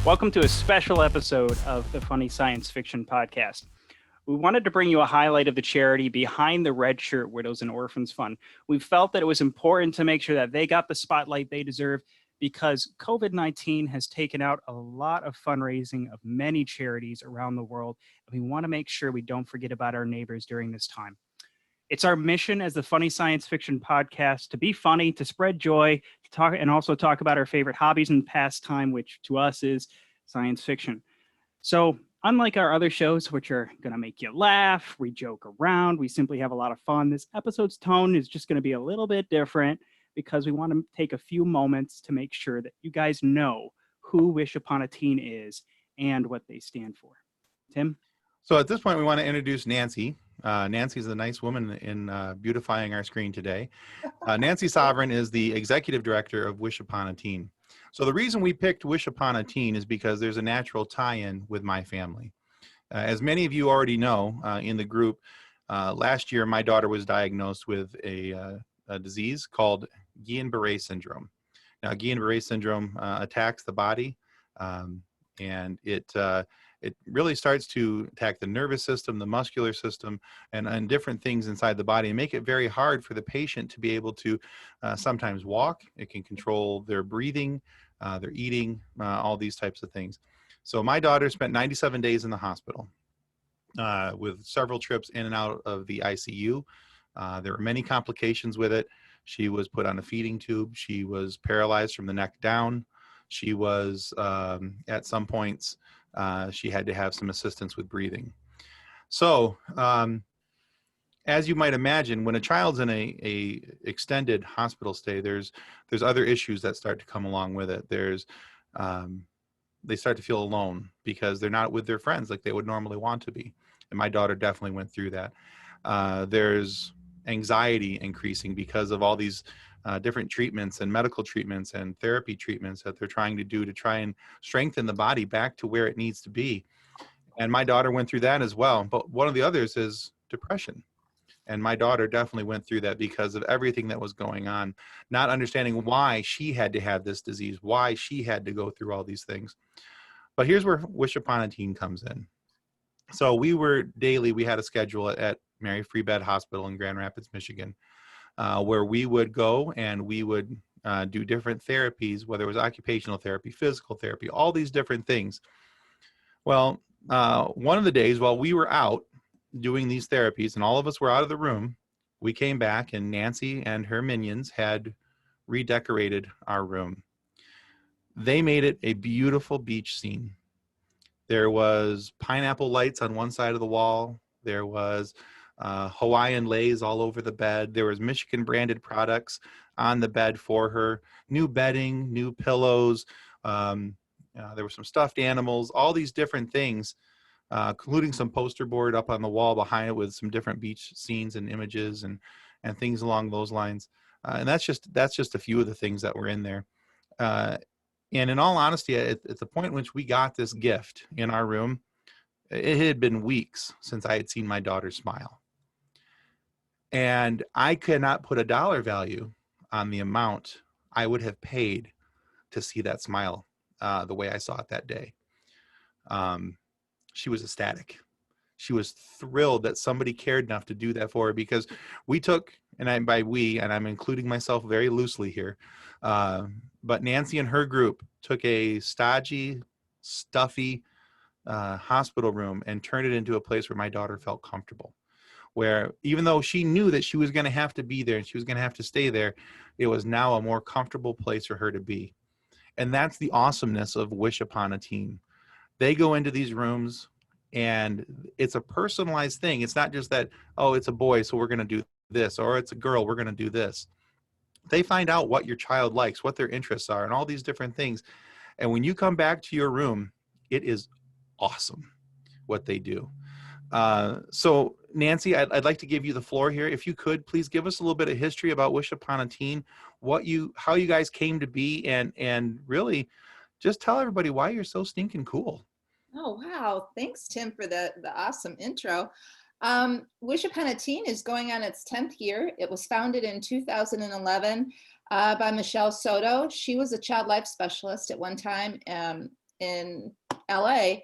Welcome to a special episode of the Funny Science Fiction Podcast. We wanted to bring you a highlight of the charity Behind the Red Shirt Widows and Orphans Fund. We felt that it was important to make sure that they got the spotlight they deserve because COVID-19 has taken out a lot of fundraising of many charities around the world, and we want to make sure we don't forget about our neighbors during this time. It's our mission as the Funny Science Fiction Podcast to be funny, to spread joy, to talk, and also talk about our favorite hobbies and pastime, which to us is science fiction. So, unlike our other shows, which are going to make you laugh, we joke around, we simply have a lot of fun, this episode's tone is just going to be a little bit different because we want to take a few moments to make sure that you guys know who Wish Upon a Teen is and what they stand for. Tim? So at this point, we want to introduce Nancy. Nancy's a nice woman in beautifying our screen today. Nancy Sovran is the executive director of Wish Upon a Teen. So the reason we picked Wish Upon a Teen is because there's a natural tie-in with my family. As many of you already know in the group, last year my daughter was diagnosed with a disease called Guillain-Barré syndrome. Now, Guillain-Barré syndrome attacks the body, and it really starts to attack the nervous system, the muscular system, and different things inside the body and make it very hard for the patient to be able to sometimes walk. It can control their breathing, their eating, all these types of things. So my daughter spent 97 days in the hospital with several trips in and out of the ICU. There were many complications with it. She was put on a feeding tube. She was paralyzed from the neck down. She was, at some points, she had to have some assistance with breathing. So, as you might imagine, when a child's in a extended hospital stay, there's other issues that start to come along with it. They start to feel alone because they're not with their friends like they would normally want to be. And my daughter definitely went through that. There's anxiety increasing because of all these different treatments and medical treatments and therapy treatments that they're trying to do to try and strengthen the body back to where it needs to be. And my daughter went through that as well. But one of the others is depression. And my daughter definitely went through that because of everything that was going on, not understanding why she had to have this disease, why she had to go through all these things. But here's where Wish Upon a Teen comes in. So we had a schedule at Mary Free Bed Hospital in Grand Rapids, Michigan, where we would go and we would do different therapies, whether it was occupational therapy, physical therapy, all these different things. Well, one of the days while we were out doing these therapies and all of us were out of the room, we came back and Nancy and her minions had redecorated our room. They made it a beautiful beach scene. There was pineapple lights on one side of the wall. There was Hawaiian lays all over the bed. There was Michigan branded products on the bed for her, new bedding, new pillows. There were some stuffed animals, all these different things, including some poster board up on the wall behind it with some different beach scenes and images and things along those lines. And that's just a few of the things that were in there. And in all honesty, at the point in which we got this gift in our room, it had been weeks since I had seen my daughter smile. And I cannot put a dollar value on the amount I would have paid to see that smile the way I saw it that day. She was ecstatic. She was thrilled that somebody cared enough to do that for her because we took, and by we, and I'm including myself very loosely here, but Nancy and her group took a stodgy, stuffy hospital room and turned it into a place where my daughter felt comfortable. Where even though she knew that she was going to have to be there and she was going to have to stay there, it was now a more comfortable place for her to be. And that's the awesomeness of Wish Upon a Teen. They go into these rooms and it's a personalized thing. It's not just that, oh, it's a boy, so we're going to do this, or it's a girl, we're going to do this. They find out what your child likes, what their interests are, and all these different things. And when you come back to your room, it is awesome what they do. So Nancy, I'd like to give you the floor here. If you could, please give us a little bit of history about Wish Upon a Teen, how you guys came to be, and really just tell everybody why you're so stinking cool. Oh, wow. Thanks, Tim, for the awesome intro. Wish Upon a Teen is going on its 10th year. It was founded in 2011 by Michelle Soto. She was a child life specialist at one time in LA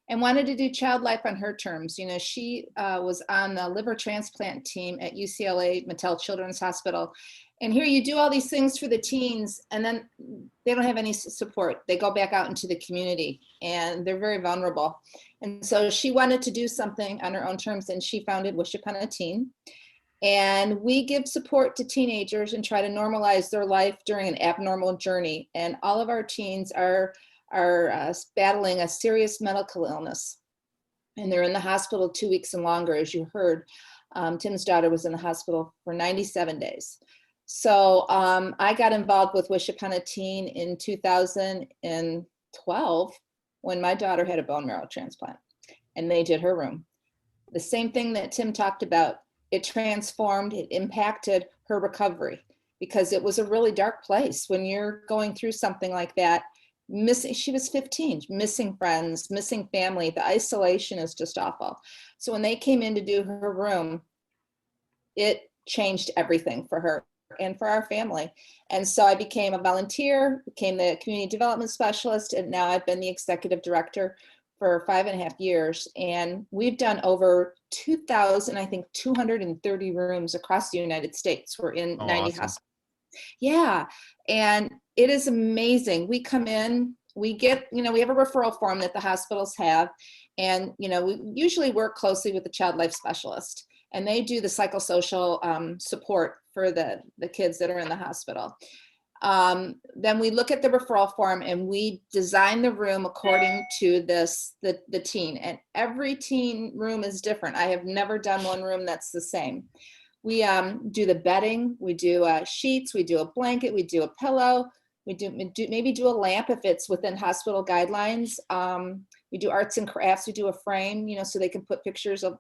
and wanted to do child life on her terms. You know, she was on the liver transplant team at UCLA Mattel Children's Hospital. And here you do all these things for the teens, and then they don't have any support. They go back out into the community, and they're very vulnerable. And so she wanted to do something on her own terms, and she founded Wish Upon a Teen. And we give support to teenagers and try to normalize their life during an abnormal journey. And all of our teens are battling a serious medical illness. And they're in the hospital 2 weeks and longer, as you heard. Tim's daughter was in the hospital for 97 days. So I got involved with Wish Upon a Teen in 2012 when my daughter had a bone marrow transplant, and they did her room. The same thing that Tim talked about, it transformed, it impacted her recovery, because it was a really dark place when you're going through something like that. She was 15, missing friends, missing family. The isolation is just awful. So when they came in to do her room, it changed everything for her and for our family. And so I became a volunteer, became the community development specialist, and now I've been the executive director for 5.5 years. And we've done over 230 rooms across the United States. We're in 90 hospitals. Yeah. And it is amazing. We come in, we get, we have a referral form that the hospitals have. And, we usually work closely with the child life specialist, and they do the psychosocial support for the kids that are in the hospital. Then we look at the referral form and we design the room according to the teen, and every teen room is different. I have never done one room that's the same. We do the bedding, we do sheets, we do a blanket, we do a pillow, we maybe do a lamp if it's within hospital guidelines. We do arts and crafts, we do a frame, so they can put pictures of,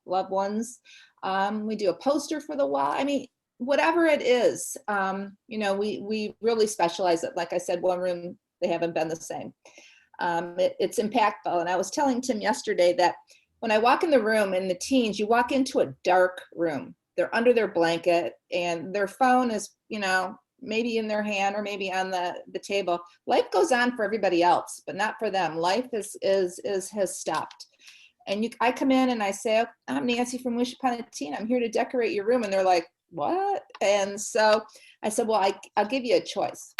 loved ones. We do a poster for the wall. I mean, whatever it is, we really specialize it. Like I said, one room, they haven't been the same. It's impactful. And I was telling Tim yesterday that when I walk in the room and the teens, you walk into a dark room. They're under their blanket and their phone is, maybe in their hand or maybe on the table. Life goes on for everybody else, but not for them. Life has stopped. And I come in and I say, I'm Nancy from Wish Upon a Teen. I'm here to decorate your room. And they're like, what? And so I said, well, I'll give you a choice.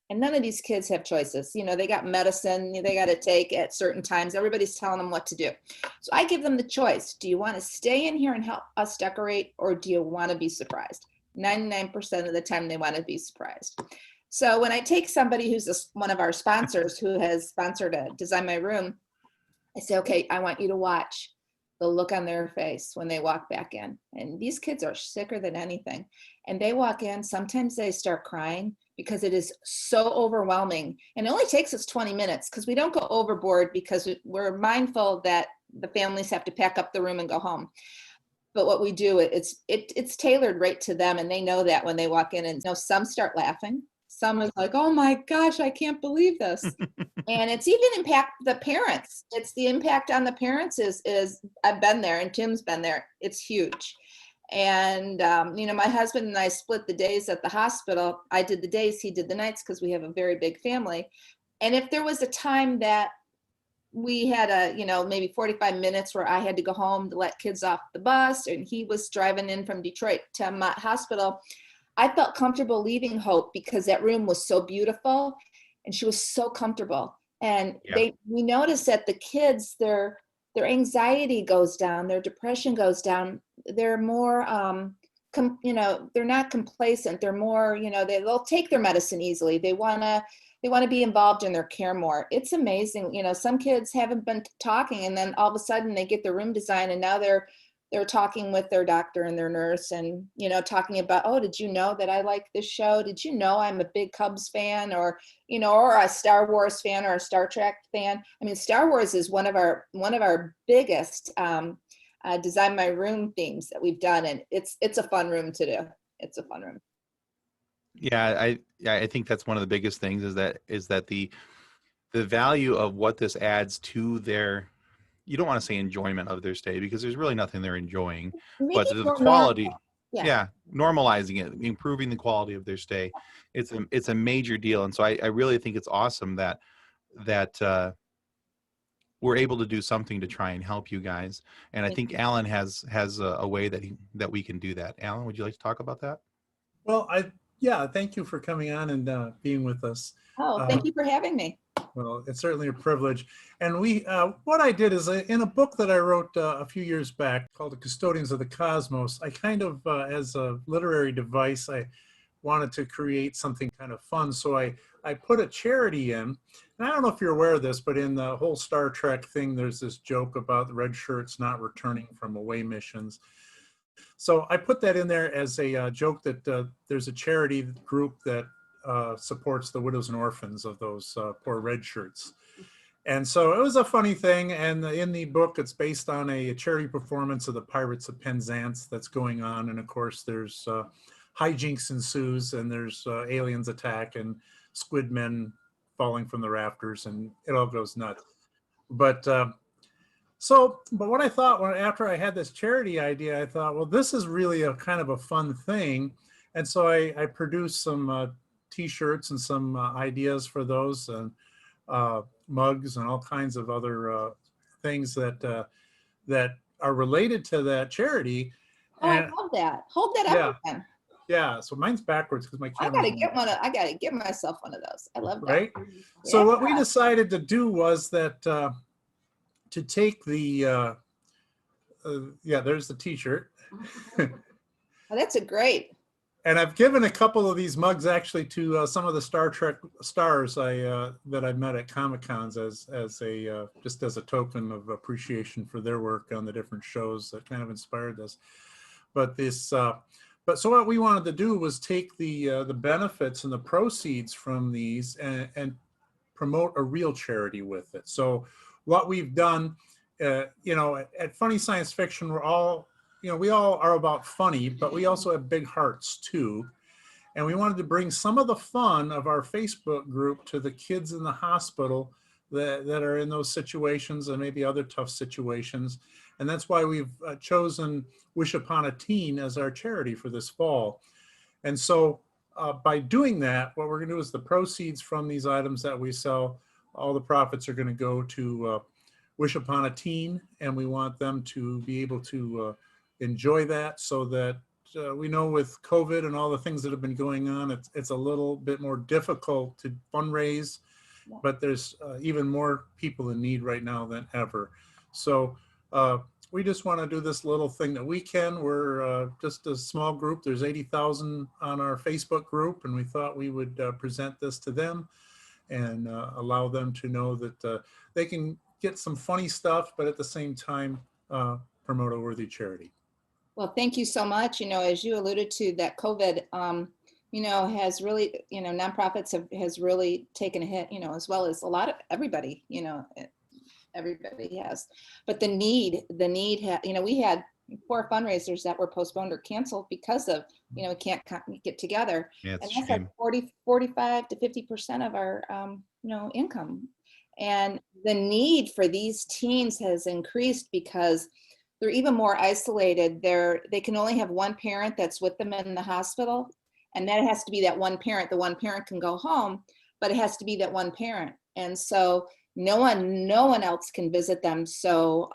And none of these kids have choices. They got medicine they got to take at certain times. Everybody's telling them what to do. So I give them the choice. Do you want to stay in here and help us decorate, or do you want to be surprised? 99% of the time they want to be surprised. So when I take somebody who's one of our sponsors who has sponsored a Design My Room, I say, okay, I want you to watch the look on their face when they walk back in. And these kids are sicker than anything. And they walk in, sometimes they start crying because it is so overwhelming. And it only takes us 20 minutes because we don't go overboard, because we're mindful that the families have to pack up the room and go home. But what we do, it's tailored right to them. And they know that when they walk in, and some start laughing. Some is like, oh my gosh, I can't believe this. And it's even impact the parents. It's the impact on the parents is I've been there, and Tim's been there. It's huge. And, my husband and I split the days at the hospital. I did the days, he did the nights, because we have a very big family. And if there was a time that we had maybe 45 minutes where I had to go home to let kids off the bus, and he was driving in from Detroit to Mott Hospital, I felt comfortable leaving Hope because that room was so beautiful and she was so comfortable. And we noticed that the kids, their anxiety goes down, their depression goes down. They're more, they're not complacent. They're more, they'll take their medicine easily. They want to be involved in their care more. It's amazing. Some kids haven't been talking, and then all of a sudden they get the room design, and now they're talking with their doctor and their nurse, and, talking about, oh, did you know that I like this show? Did you know I'm a big Cubs fan, or a Star Wars fan, or a Star Trek fan? I mean, Star Wars is one of our biggest Design My Room themes that we've done. And it's a fun room to do. It's a fun room. Yeah, I think that's one of the biggest things is that the value of what this adds to their, you don't want to say enjoyment of their stay, because there's really nothing they're enjoying, but the quality, normalizing it, improving the quality of their stay. It's a major deal. And so I really think it's awesome that that we're able to do something to try and help you guys. And I think Alan has a way that we can do that. Alan, would you like to talk about that? Well, yeah, thank you for coming on and being with us. Oh, thank you for having me. Well, it's certainly a privilege. And what I did is in a book that I wrote a few years back called The Custodians of the Cosmos, I kind of, as a literary device, I wanted to create something kind of fun. So I put a charity in. And I don't know if you're aware of this, but in the whole Star Trek thing, there's this joke about the red shirts not returning from away missions. So I put that in there as a joke that there's a charity group that supports the widows and orphans of those poor red shirts. And so it was a funny thing. And in the book, it's based on a charity performance of the Pirates of Penzance that's going on. And of course, there's hijinks ensues, and there's aliens attack and squid men falling from the rafters, and it all goes nuts. But what I thought after I had this charity idea, I thought, well, this is really a kind of a fun thing. And so I produced some T-shirts and some ideas for those, and mugs and all kinds of other things that are related to that charity. Oh, and, I love that. Hold that up again. Yeah, so mine's backwards because my camera. I gotta get myself one of those. I love that. Right. So what we decided to do was that to take the there's the T-shirt. Oh, that's a great. And I've given a couple of these mugs actually to some of the Star Trek stars that I met at Comic-Cons as a just as a token of appreciation for their work on the different shows that kind of inspired this. But so what we wanted to do was take the benefits and the proceeds from these and promote a real charity with it. So what we've done, at Funny Science Fiction, we all are about funny, but we also have big hearts too. And we wanted to bring some of the fun of our Facebook group to the kids in the hospital that are in those situations and maybe other tough situations. And that's why we've chosen Wish Upon a Teen as our charity for this fall. And so by doing that, what we're going to do is the proceeds from these items that we sell, all the profits are going to go to Wish Upon a Teen. And we want them to be able to enjoy that, so that we know with COVID and all the things that have been going on, it's a little bit more difficult to fundraise, but there's even more people in need right now than ever. So we just want to do this little thing that we can. We're just a small group. There's 80,000 on our Facebook group, and we thought we would present this to them and allow them to know that they can get some funny stuff, but at the same time promote a worthy charity. Well, thank you so much. As you alluded to, that COVID, has really, nonprofits has really taken a hit, as well as a lot of everybody, everybody has. But the need, we had 4 fundraisers that were postponed or canceled because of, we can't get together. Yeah, and that's like 45 to 50% of our, income. And the need for these teens has increased because they're even more isolated. They can only have one parent that's with them in the hospital, and that has to be that one parent. The one parent can go home, but it has to be that one parent. And so no one else can visit them. So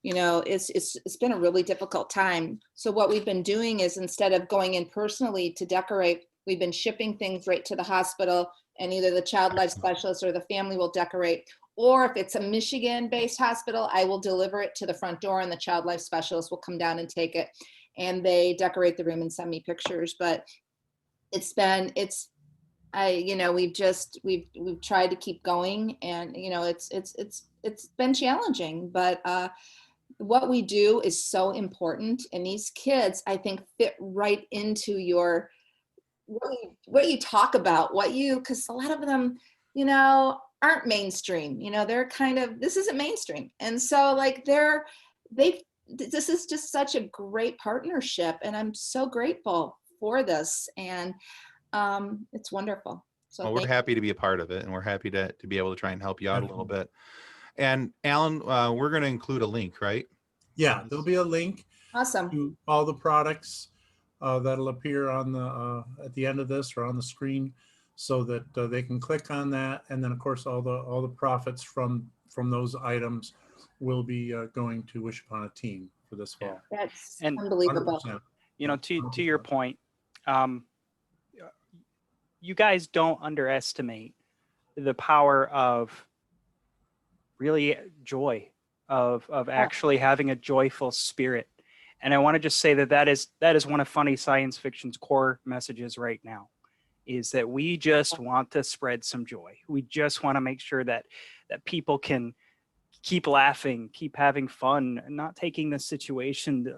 it's been a really difficult time. So what we've been doing is, instead of going in personally to decorate, we've been shipping things right to the hospital, and either the child life specialist or the family will decorate. Or if it's a Michigan-based hospital, I will deliver it to the front door, and the child life specialist will come down and take it, and they decorate the room and send me pictures. But we've tried to keep going, and it's been challenging. But what we do is so important, and these kids, I think, fit right into your what you talk about, because a lot of them, aren't mainstream. They're kind of, this isn't mainstream. And so this is just such a great partnership, and I'm so grateful for this, and it's wonderful. So well, we're happy to be a part of it, and we're happy to be able to try and help you out a little bit. And Alan, we're going to include a link, right? Yeah, there'll be a link. Awesome. To all the products that'll appear on the at the end of this or on the screen. so that they can click on that, and then of course all the profits from those items will be going to Wish Upon a Teen for this fall. That's And unbelievable. 100%. you know, to your point, you guys don't underestimate the power of really joy, of actually having a joyful spirit. And I want to just say that is one of Funny Science Fiction's core messages right now, is that we just want to spread some joy. We just want to make sure that people can keep laughing, keep having fun, and not taking the situation,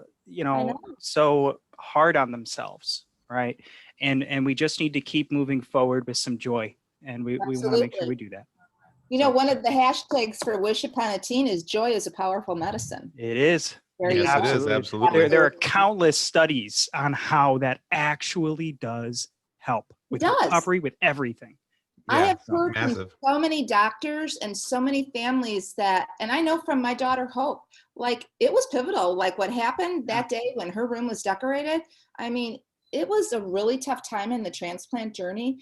so hard on themselves, right? And we just need to keep moving forward with some joy, and we want to make sure we do that. One of the hashtags for Wish Upon a Teen is joy is a powerful medicine. It is. Yes, it is. Absolutely. There are countless studies on how that actually does help with recovery, with everything. I have heard from so many doctors and so many families and I know from my daughter Hope, like it was pivotal, like what happened that day when her room was decorated. I mean, it was a really tough time in the transplant journey,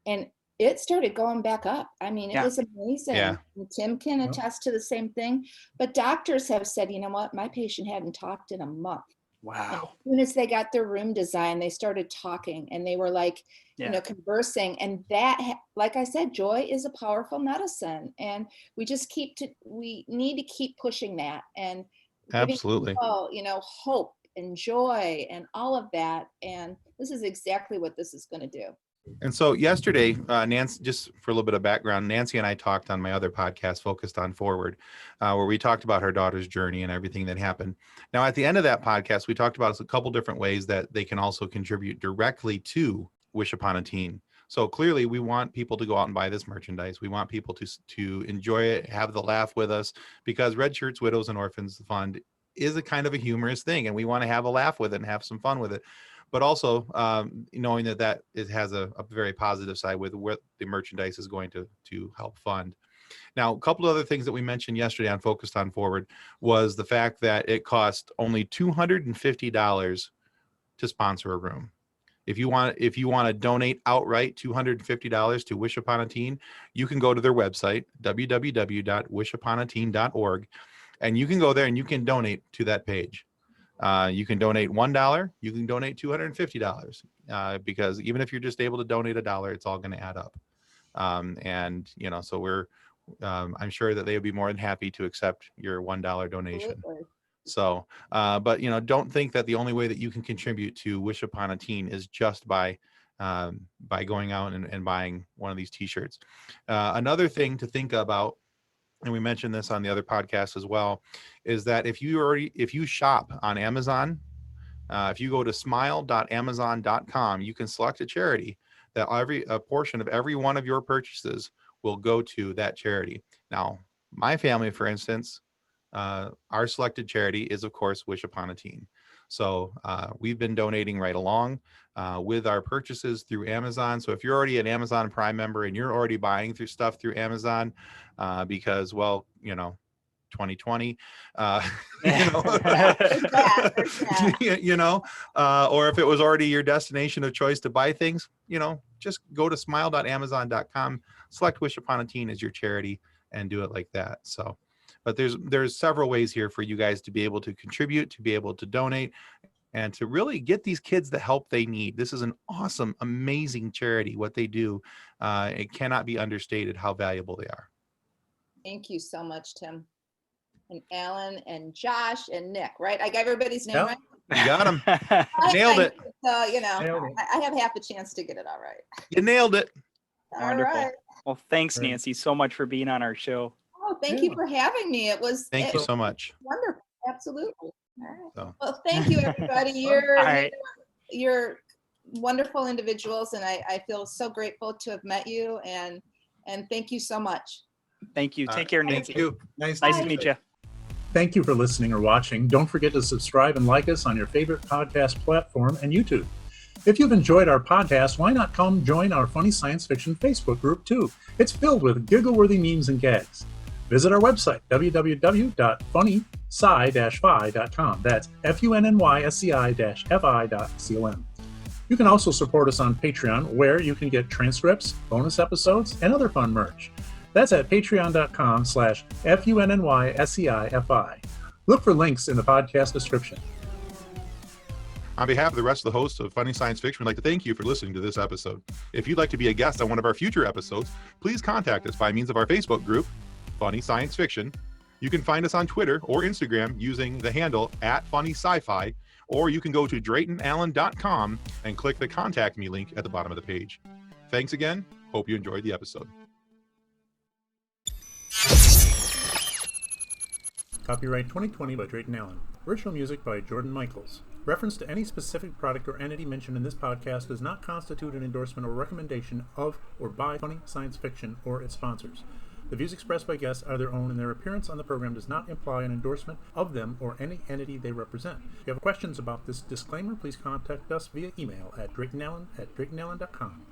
and it started going back up. I mean, it was amazing. Yeah. And Tim can attest to the same thing, but doctors have said, you know what, my patient hadn't talked in a month. Wow. And as soon as they got their room designed, they started talking, and they were like, conversing. And that, like I said, joy is a powerful medicine, and we just we need to keep pushing that and absolutely, hope and joy and all of that. And this is exactly what this is going to do. And so yesterday, Nancy, just for a little bit of background, Nancy and I talked on my other podcast, Focused on Forward, where we talked about her daughter's journey and everything that happened. Now, at the end of that podcast, we talked about a couple different ways that they can also contribute directly to Wish Upon a Teen. So clearly, we want people to go out and buy this merchandise. We want people to enjoy it, have the laugh with us, because Red Shirts, Widows, and Orphans Fund is a kind of a humorous thing, and we want to have a laugh with it and have some fun with it. But also knowing that it has a very positive side with what the merchandise is going to help fund. Now, a couple of other things that we mentioned yesterday on Focused on Forward was the fact that it cost only $250 to sponsor a room. If you want to donate outright $250 to Wish Upon a Teen, you can go to their website, www.wishuponateen.org, and you can go there and you can donate to that page. You can donate $1, you can donate $250, because even if you're just able to donate $1, it's all going to add up. And so we're, I'm sure that they would be more than happy to accept your $1 donation. Absolutely. So, but don't think that the only way that you can contribute to Wish Upon a Teen is just by going out and buying one of these T-shirts. Another thing to think about, and we mentioned this on the other podcast as well, is that if you shop on Amazon, if you go to smile.amazon.com, you can select a charity that a portion of every one of your purchases will go to that charity. Now, my family, for instance, our selected charity is, of course, Wish Upon a Teen. So we've been donating right along with our purchases through Amazon. So if you're already an Amazon Prime member and you're already buying stuff through Amazon, because, 2020, or if it was already your destination of choice to buy things, just go to smile.amazon.com, select Wish Upon a Teen as your charity, and do it like that. So, but there's several ways here for you guys to be able to contribute, to be able to donate, and to really get these kids the help they need. This is an awesome, amazing charity. What they do, it cannot be understated how valuable they are. Thank you so much, Tim. And Alan and Josh and Nick, right? I got everybody's name right? You got them. Nailed it. So, I have half a chance to get it all right. You nailed it. Wonderful. All right. Well, thanks, Nancy, so much for being on our show. Oh, thank you for having me. Thank you so much. Wonderful. Absolutely. All right. So. Well, thank you, everybody. You're wonderful individuals, and I feel so grateful to have met you, and thank you so much. Thank you. Take care, Nancy. Thank you. Nice to meet you. Thank you for listening or watching. Don't forget to subscribe and like us on your favorite podcast platform and YouTube. If you've enjoyed our podcast, why not come join our Funny Science Fiction Facebook group too? It's filled with giggle-worthy memes and gags. Visit our website, www.funnysci-fi.com. That's FUNNYSCI-FI.com. You can also support us on Patreon, where you can get transcripts, bonus episodes, and other fun merch. That's at patreon.com/FUNNYSEIFI. Look for links in the podcast description. On behalf of the rest of the hosts of Funny Science Fiction, we'd like to thank you for listening to this episode. If you'd like to be a guest on one of our future episodes, please contact us by means of our Facebook group, Funny Science Fiction. You can find us on Twitter or Instagram using the handle @FunnySci-Fi, or you can go to DraytonAllen.com and click the Contact Me link at the bottom of the page. Thanks again. Hope you enjoyed the episode. Copyright 2020 by Drayton Allen. Original music by Jordan Michaels. Reference to any specific product or entity mentioned in this podcast does not constitute an endorsement or recommendation of or by Funny Science Fiction or its sponsors. The views expressed by guests are their own, and their appearance on the program does not imply an endorsement of them or any entity they represent. If you have questions about this disclaimer, please contact us via email at DraytonAllen@DraytonAllen.com.